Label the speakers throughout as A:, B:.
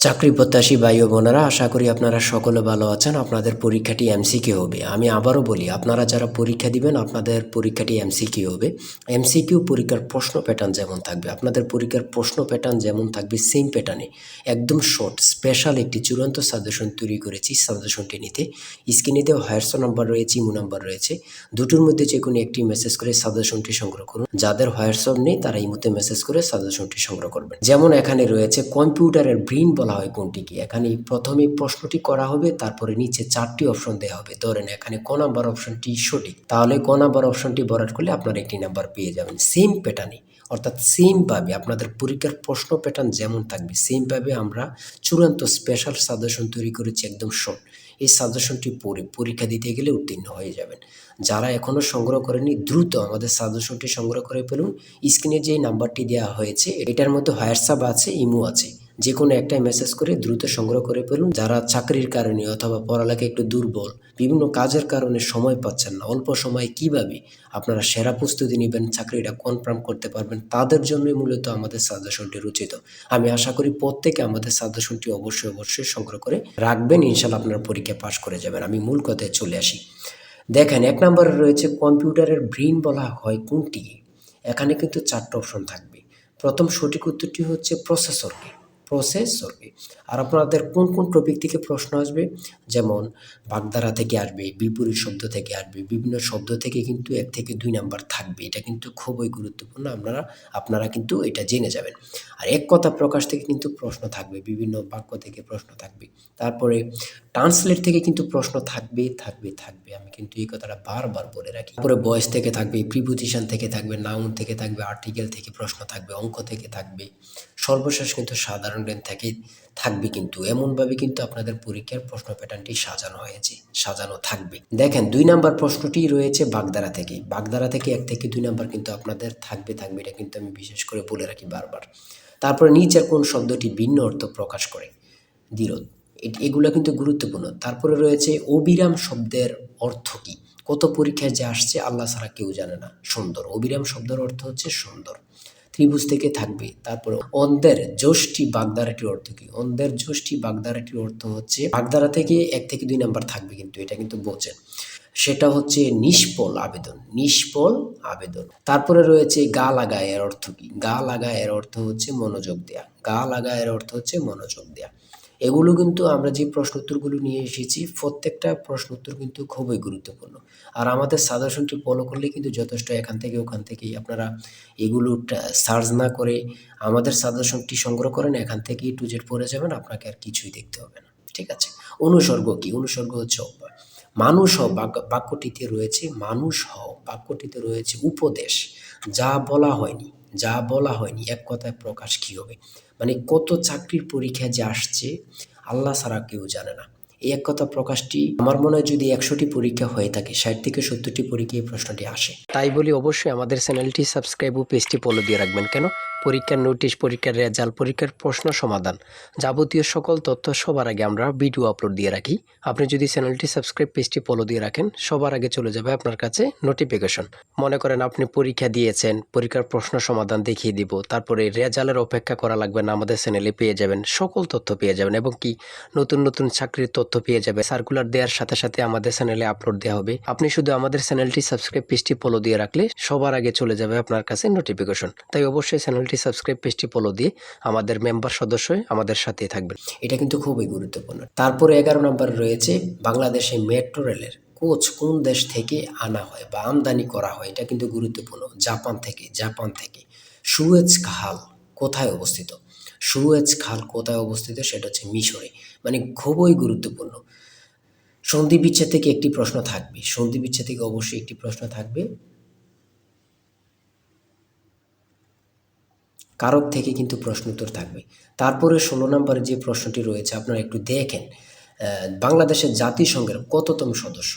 A: চাকরি প্রত্যাশী ভাই ও বোনেরা, আশা করি আপনারা সকলে ভালো আছেন। আপনাদের পরীক্ষাটি এমসিকিউ হবে। আমি আবারও বলি, আপনারা যারা পরীক্ষা দিবেন আপনাদের পরীক্ষাটি এমসিকিউ হবে। এমসিকিউ পরীক্ষার প্রশ্ন প্যাটার্ন যেমন থাকবে, আপনাদের পরীক্ষার প্রশ্ন প্যাটার্ন যেমন থাকবে সেম প্যাটার্নে একদম শর্ট স্পেশাল একটি চূড়ান্ত সাজেশন তৈরি করেছি। সাজেশনটি নিতে স্ক্রিনে দেওয়া হোয়াটসঅ্যাপ নাম্বার রয়েছে, ইমো নাম্বার রয়েছে, দুটোর মধ্যে যে কোনো একটি মেসেজ করে সাজেশনটি সংগ্রহ করুন। যাদের হোয়াটসঅ্যাপ নেই তারা ইমোতে মেসেজ করে সাজেশনটি সংগ্রহ করবেন। যেমন এখানে রয়েছে কম্পিউটারের ব্রেইন বলা হয় কোনটিকে। এখানে প্রথমে প্রশ্নটি করা হবে, তারপরে নিচে 4টি অপশন দেওয়া হবে। ধরেন এখানে ক নাম্বার অপশনটি সঠিক, তাহলে ক নাম্বার অপশনটি ভরাট করলে আপনারা একটি নাম্বার পেয়ে যাবেন। সেম প্যাটার্নে, অর্থাৎ সেমভাবে আপনাদের পরীক্ষার প্রশ্ন প্যাটার্ন যেমন থাকবে সেমভাবে আমরা চূড়ান্ত স্পেশাল সাজেশন তৈরি করেছি, একদম শর্ট। এই সাজেশনটি পড়ে পরীক্ষা দিতে গেলে উত্তীর্ণ হয়ে যাবেন। যারা এখনও সংগ্রহ করেনি দ্রুত আমাদের সাজেশনটি সংগ্রহ করে ফেলুন। স্ক্রিনে যে নাম্বারটি দেওয়া হয়েছে এটার মধ্যে হোয়াটসঅ্যাপ আছে, ইমো আছে, যে কোনো একটাই মেসেজ করে দ্রুত সংগ্রহ করে ফেলুন। যারা চাকরির কারণে অথবা পড়ালেখা একটু দুর্বল, বিভিন্ন কাজের কারণে সময় পাচ্ছেন না, অল্প সময়ে কিভাবে আপনারা সেরা প্রস্তুতি নেবেন, চাকরিটা কনফার্ম করতে পারবেন, তাদের জন্যই মূলত আমাদের সাজেশনটি রচিত। আমি আশা করি প্রত্যেকে আমাদের সাজেশনটি অবশ্যই সংগ্রহ করে রাখবেন। ইনশাল্লাহ আপনারা পরীক্ষায় পাশ করে যাবেন। আমি মূল কথায় চলে আসি। দেখেন, 1 নম্বরে রয়েছে কম্পিউটারের ব্রেইন বলা হয় কোনটি। এখানে কিন্তু 4টা অপশন থাকবে। প্রথম সঠিক উত্তরটি হচ্ছে প্রসেসরকে। আর আপনাদের কোন কোন টপিক থেকে প্রশ্ন আসবে, যেমন বাগধারা থেকে আসবে, বিপরীত শব্দ থেকে আসবে, বিভিন্ন শব্দ থেকে কিন্তু 1 থেকে 2 নাম্বার থাকবে। এটা কিন্তু খুবই গুরুত্বপূর্ণ, আপনারা কিন্তু এটা জেনে যাবেন। আর এক কথা প্রকাশ থেকে কিন্তু প্রশ্ন থাকবে, বিভিন্ন বাক্য থেকে প্রশ্ন থাকবে। তারপরে ট্রান্সলেট থেকে কিন্তু প্রশ্ন থাকবে। আমি কিন্তু এই কথাটা বারবার বলে রাখি। তারপরে ভয়েস থেকে থাকবে, প্রিপোজিশন থেকে থাকবে, নাউন থেকে থাকবে, আর্টিকেল থেকে প্রশ্ন থাকবে, অঙ্ক থেকে থাকবে, সর্বশেষ কিন্তু সাধারণ জ্ঞান থেকে থাকবে। কিন্তু এমনভাবে কিন্তু আপনাদের পরীক্ষার প্রশ্ন প্যাটার্নটি সাজানো থাকবে। দেখেন, 2 নাম্বার প্রশ্নটি রয়েছে বাগধারা থেকে। বাগধারা থেকে 1 থেকে 2 নাম্বার কিন্তু আপনাদের থাকবে। এটা কিন্তু আমি বিশেষ করে বলে রাখি বারবার। তারপরে নিচের কোন শব্দটি ভিন্ন অর্থ প্রকাশ করে, দ্বিরোধ, এগুলো কিন্তু গুরুত্বপূর্ণ। তারপরে রয়েছে অবিরাম শব্দের অর্থ কী। কত পরীক্ষায় যে আসছে আল্লাহ ছাড়া কেউ জানে না। সুন্দর, অবিরাম শব্দের অর্থ হচ্ছে সুন্দর। ত্রিভুজ থেকে থাকবে। তারপরে অন্ধের যষ্টি বাগধারাটির অর্থ কী। অন্ধের যষ্টি বাগধারাটির অর্থ হচ্ছে, বাগধারা থেকে 1 থেকে 2 নাম্বার থাকবে, কিন্তু এটা কিন্তু বোঝেন, সেটা হচ্ছে নিষ্ফল আবেদন। তারপরে রয়েছে গা লাগা, এর অর্থ কী। গা লাগা এর অর্থ হচ্ছে মনোযোগ দেয়া। এগুলো কিন্তু আমরা যে প্রশ্ন উত্তরগুলো নিয়ে এসেছি প্রত্যেকটা প্রশ্ন উত্তর কিন্তু খুবই গুরুত্বপূর্ণ। আর আমাদের সাজেশনটি ফলো করলে কিন্তু যথেষ্ট। এখান থেকে ওখান থেকেই আপনারা এগুলো সার্চ না করে আমাদের সাজেশনটি সংগ্রহ করেন, এখান থেকে টু জেড পড়ে যাবেন, আপনাকে আর কিছুই দেখতে হবে না। ঠিক আছে। অনুসর্গ কি। অনুসর্গ হচ্ছে অভ্যাস। বাক্যটিতে রয়েছে উপদেশ। যা বলা হয়নি এক কথায় প্রকাশ কী হবে। মানে কত চাকরির পরীক্ষায় যে আসছে আল্লাহ ছাড়া কেউ জানে না। এই এক কথা প্রকাশটি আমার মনে হয় যদি 100টি পরীক্ষা হয়ে থাকে 60 থেকে 70টি পরীক্ষায় এই প্রশ্নটি আসে। তাই বলি অবশ্যই আমাদের চ্যানেলটি সাবস্ক্রাইব ও পেজটি ফলো দিয়ে রাখবেন। কেন? পরীক্ষার নোটিশ, পরীক্ষার রেজাল্ট, পরীক্ষার প্রশ্ন সমাধান, যাবতীয় সকল তথ্য সবার আগে আমরা ভিডিও আপলোড দিয়ে রাখি। আপনি যদি চ্যানেলটি সাবস্ক্রাইব, পেজটি ফলো দিয়ে রাখেন, সবার আগে চলে যাবে আপনার কাছে নোটিফিকেশন। মনে করেন আপনি পরীক্ষা দিয়েছেন, পরীক্ষার প্রশ্ন সমাধান দেখিয়ে দিব, তারপরে রেজাল্টের অপেক্ষা করা লাগবে না, আমাদের চ্যানেলে পেয়ে যাবেন, সকল তথ্য পেয়ে যাবেন, এবং কি নতুন চাকরির তথ্য পেয়ে যাবে। সার্কুলার দেওয়ার সাথে আমাদের চ্যানেলে আপলোড দেওয়া হবে। আপনি শুধু আমাদের চ্যানেলটি সাবস্ক্রাইব, পেজটি ফলো দিয়ে রাখলে সবার আগে চলে যাবে আপনার কাছে নোটিফিকেশন। তাই অবশ্যই চ্যানেলটি সাবস্ক্রাইব, পেজটি ফলো দিয়ে আমাদের মেম্বার সদস্য হয়ে আমাদের সাথেই থাকবেন। এটা কিন্তু খুবই গুরুত্বপূর্ণ। তারপরে 11 নম্বর রয়েছে বাংলাদেশে মেট্রো রেলের কোচ কোন দেশ থেকে আনা হয় বা আমদানি করা হয়। এটা কিন্তু গুরুত্বপূর্ণ। জাপান থেকে। সুয়েজ খাল কোথায় অবস্থিত। সেটা হচ্ছে মিশরে। মানে খুবই গুরুত্বপূর্ণ। সন্ধি বিচ্ছেদ থেকে একটি প্রশ্ন থাকবে। অবশ্যই একটি প্রশ্ন থাকবে। কারক থেকে কিন্তু প্রশ্ন উত্তর থাকবে। তারপরে 16 নম্বরে যে প্রশ্নটি রয়েছে আপনারা একটু দেখেন, বাংলাদেশের জাতিসংঘের কততম সদস্য।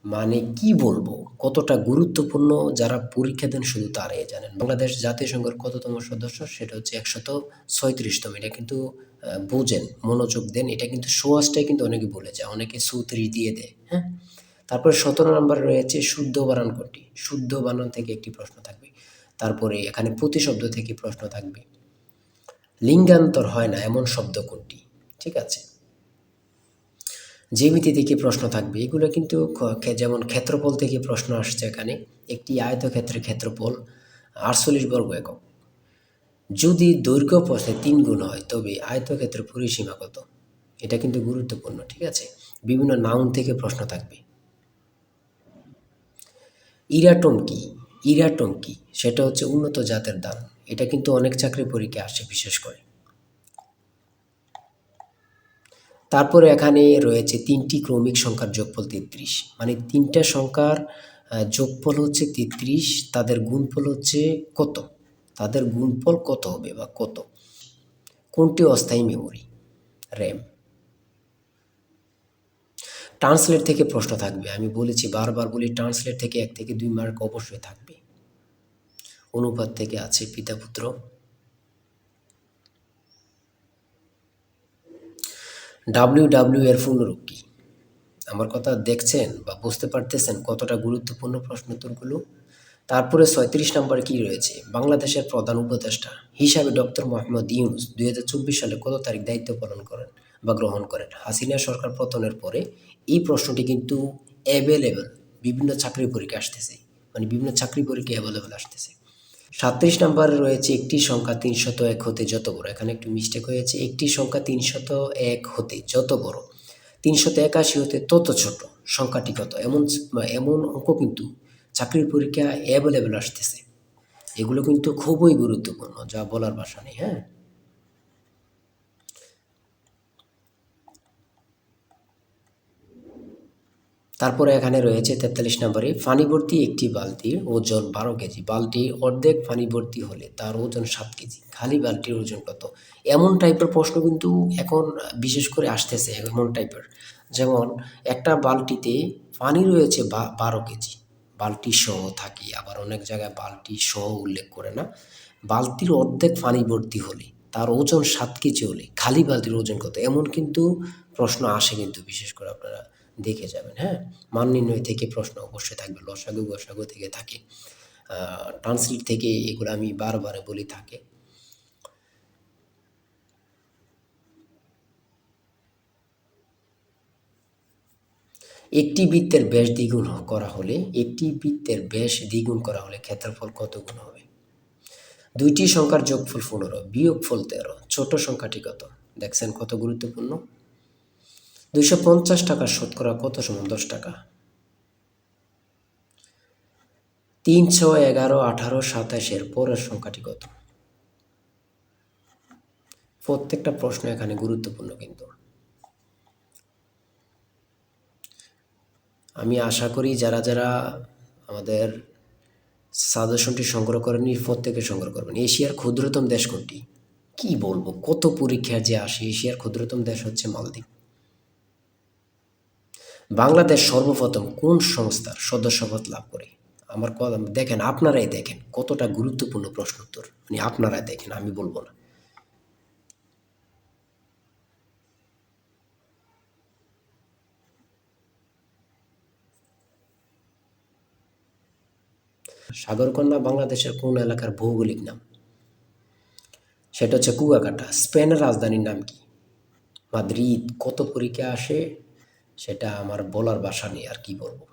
A: মানে কি বলবো, কতটা গুরুত্বপূর্ণ, যারা পরীক্ষা দেন শুধু তারাই জানেন। বাংলাদেশ জাতিসংঘের কততম সদস্য, সেটা হচ্ছে 136তম। এটা কিন্তু বোঝেন, মনোযোগ দেন। এটা কিন্তু সোয়াশটাই কিন্তু অনেকে বলে যায়, অনেকে 34 দিয়ে দেয়। হ্যাঁ। তারপরে 17 নম্বরে রয়েছে শুদ্ধ বানান কোনটি। শুদ্ধ বানান থেকে একটি প্রশ্ন থাকবে। তারপরে এখানে প্রতিশব্দ থেকে প্রশ্ন থাকবে। লিঙ্গান্তর হয় না এমন শব্দ কোনটি? ঠিক আছে, জ্যামিতি থেকে প্রশ্ন থাকবে, এগুলো কিন্তু যেমন ক্ষেত্রফল থেকে প্রশ্ন আসছে এখানে। একটি আয়তক্ষেত্রের ক্ষেত্রফল 48 বর্গ একক। যদি দৈর্ঘ্য প্রস্থে 3 গুণ হয় তবে আয়তক্ষেত্রের পরিসীমা কত? এটা কিন্তু গুরুত্বপূর্ণ। ঠিক আছে, বিভিন্ন নাউন থেকে প্রশ্ন থাকবে। ইরাটোম কি? ইরাটোম কি? সেটা হচ্ছে উন্নত জাতের ধান। এটা কিন্তু অনেক চাকরি পরীক্ষায় আসে বিশেষ করে। তারপরে এখানে রয়েছে 3টি ক্রমিক সংখ্যার যোগফল 33, মানে 3টা সংখ্যার যোগফল হচ্ছে 33, তাদের গুণফল হচ্ছে কত? তাদের গুণফল কত হবে বা কত? কোনটি অস্থায়ী মেমোরি? র্যাম। ট্রান্সলেট থেকে প্রশ্ন থাকবে, আমি বলেছি বারবার বলি, ট্রান্সলেট থেকে 1 থেকে 2 মার্ক অবশ্যই থাকবে। অনুপাত থেকে আছে পিতা পুত্র। ডাব্লিউ এর পূর্ণরূপ কি? আমার কথা দেখছেন বা বুঝতে পারতেছেন কতটা গুরুত্বপূর্ণ প্রশ্ন উত্তরগুলো? তারপরে 36 নম্বরে কি রয়েছে? বাংলাদেশের প্রধান উপদেষ্টা হিসাবে ডক্টর মোহাম্মদ ইউনূস 2024 সালে কত তারিখ দায়িত্ব পালন করেন বা গ্রহণ করেন? হাসিনা সরকার পতনের পরে এই প্রশ্নটি কিন্তু অ্যাভেলেবল, বিভিন্ন চাকরি পরীক্ষা আসতেছে, মানে বিভিন্ন চাকরি পরীক্ষা অ্যাভেলেবল আসতেছে। 37 নম্বরে রয়েছে একটি সংখ্যা 301 হতে যত বড়। এখানে একটু মিস্টেক হয়েছে, একটি সংখ্যা 301 হতে যত বড় 381 হতে তত ছোট সংখ্যাটি কত? এমন এমন অঙ্ক কিন্তু চাকরির পরীক্ষা অ্যাভেলেবল আসতেছে। এগুলো কিন্তু খুবই গুরুত্বপূর্ণ, যা বলার ভাষা নেই। হ্যাঁ, তারপরে এখানে রয়েছে 43 নম্বরে, পানি ভর্তি একটি বালতির ওজন 12 কেজি, বালতির অর্ধেক পানি ভর্তি হলে তার ওজন 7 কেজি, খালি বালতির ওজন কত? এমন টাইপের প্রশ্ন কিন্তু এখন বিশেষ করে আসতেছে, এমন টাইপের। যেমন একটা বালতিতে পানি রয়েছে 12 কেজি, বালতি সহ থাকে, আবার অনেক জায়গায় বালতি সহ উল্লেখ করে না। বালতির অর্ধেক পানি ভর্তি হলে তার ওজন 7 কেজি হলে খালি বালতির ওজন কত? এমন কিন্তু প্রশ্ন আসে কিন্তু, বিশেষ করে আপনারা দেখে যাবেন। হ্যাঁ, মান নির্ণয় থেকে প্রশ্ন অবশ্যই থাকবে, লসাগু গসাগু থেকে থাকে, ট্রান্সলেট থেকে, এগুলো আমি বারবার বলি থাকে। একটি বৃত্তের ব্যাস দ্বিগুণ করা হলে, একটি বৃত্তের ব্যাস দ্বিগুণ করা হলে ক্ষেত্রফল কত গুণ হবে? দুইটি সংখ্যার যোগফল 15, বিয়োগফল 13, ছোট সংখ্যাটি কত? দেখছেন কত গুরুত্বপূর্ণ। 250 টাকা শতকরা কত সমান 10 টাকা? 3, 6, 11, 18, 27 এর পরের সংখ্যাটি কত? প্রত্যেকটা প্রশ্ন এখানে গুরুত্বপূর্ণ কিন্তু। আমি আশা করি যারা যারা আমাদের সাজেশনটি সংগ্রহ করেননি, প্রত্যেকে সংগ্রহ করবেন। এশিয়ার ক্ষুদ্রতম দেশ কোনটি? কি বলবো, কত পরীক্ষা যে আসে। এশিয়ার ক্ষুদ্রতম দেশ হচ্ছে মালদ্বীপ। বাংলাদেশ সর্বপ্রথম কোন সংস্থার সদস্যপদ লাভ করে? আমার কথা দেখেন, আপনারাই দেখেন কতটা গুরুত্বপূর্ণ প্রশ্ন উত্তর, মানে আপনারাই দেখেন, আমি বলবো না। সাগরকন্যা বাংলাদেশের কোন এলাকার ভৌগোলিক নাম? সেটা হচ্ছে কুয়াকাটা। স্পেনের রাজধানীর নাম কি? মাদ্রিদ। কত পরীক্ষা আসে সেটা আমার বলার ভাষা নেই, আর কি বলবো।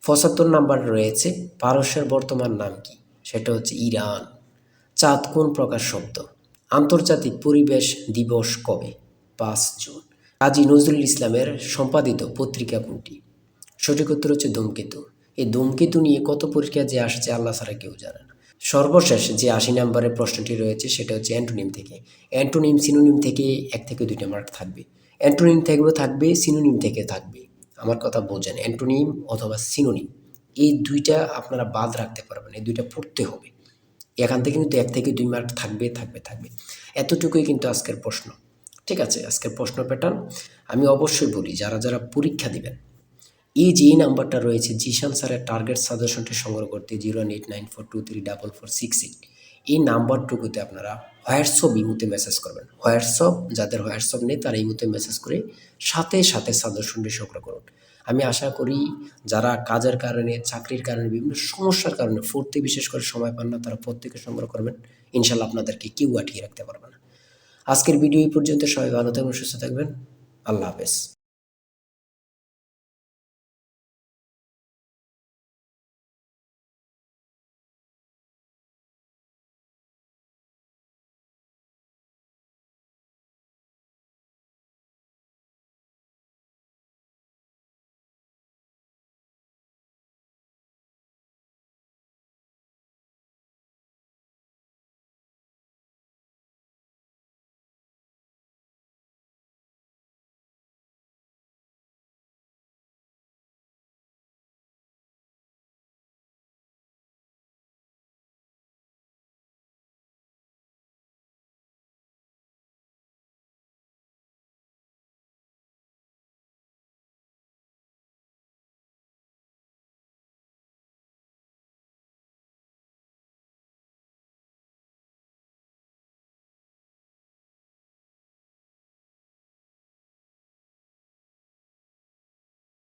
A: 75 নাম্বার রয়েছে, পারস্যের বর্তমান নাম কি? সেটা হচ্ছে ইরান। চাঁদ কোন প্রকার শব্দ? আন্তর্জাতিক পরিবেশ দিবস কবে? 5 জুন। কাজী নজরুল ইসলামের সম্পাদিত পত্রিকা কোনটি? সঠিক উত্তর হচ্ছে ধূমকেতু। এই ধূমকেতু নিয়ে কত পরীক্ষা যে আসছে আল্লাহ ছাড়া কেউ জানে না। সর্বশেষ যে 80 নম্বরের প্রশ্নটি রয়েছে সেটা হচ্ছে অ্যান্টোনিম থেকে। অ্যান্টোনিম সিনোনিম থেকে 1 থেকে 2টা মার্ক থাকবে। অ্যান্টোনিম থেকেও থাকবে, সিনোনিম থেকে থাকবে। আমার কথা বোঝেন, অ্যান্টোনিম অথবা সিনোনিম, এই 2টা আপনারা বাদ রাখতে পারবেন, এই 2টা পড়তে হবে। এখান থেকে কিন্তু 1 থেকে 2 মার্ক থাকবে থাকবে থাকবে। এতটুকুই কিন্তু আজকের প্রশ্ন। ঠিক আছে, আজকের প্রশ্ন প্যাটার্ন আমি অবশ্যই বলি, যারা যারা পরীক্ষা দিবেন, এই যে এই নাম্বারটা রয়েছে জিশান স্যারের টার্গেট সাজেশনটি সংগ্রহ করতে 01894234468, এই নাম্বারটুকুতে আপনারা হোয়াটসঅ্যাপ ইমুতে মেসেজ করবেন। হোয়াটসঅ্যাপ, যাদের হোয়াটসঅ্যাপ নেই তারা ইমুতে মেসেজ করে সাথে সাথে সাজেশনটি সংগ্রহ করুন। আমি আশা করি যারা কাজের কারণে, চাকরির কারণে, বিভিন্ন সমস্যার কারণে পড়তে বিশেষ করে সময় পান না, তারা প্রত্যেকে সংগ্রহ করবেন। ইনশাআল্লাহ আপনাদেরকে কেউ আটকিয়ে রাখতে পারবে না। আজকের ভিডিও এই পর্যন্ত। সবাই ভালো থাকবেন, সুস্থ থাকবেন। আল্লাহ হাফেজ।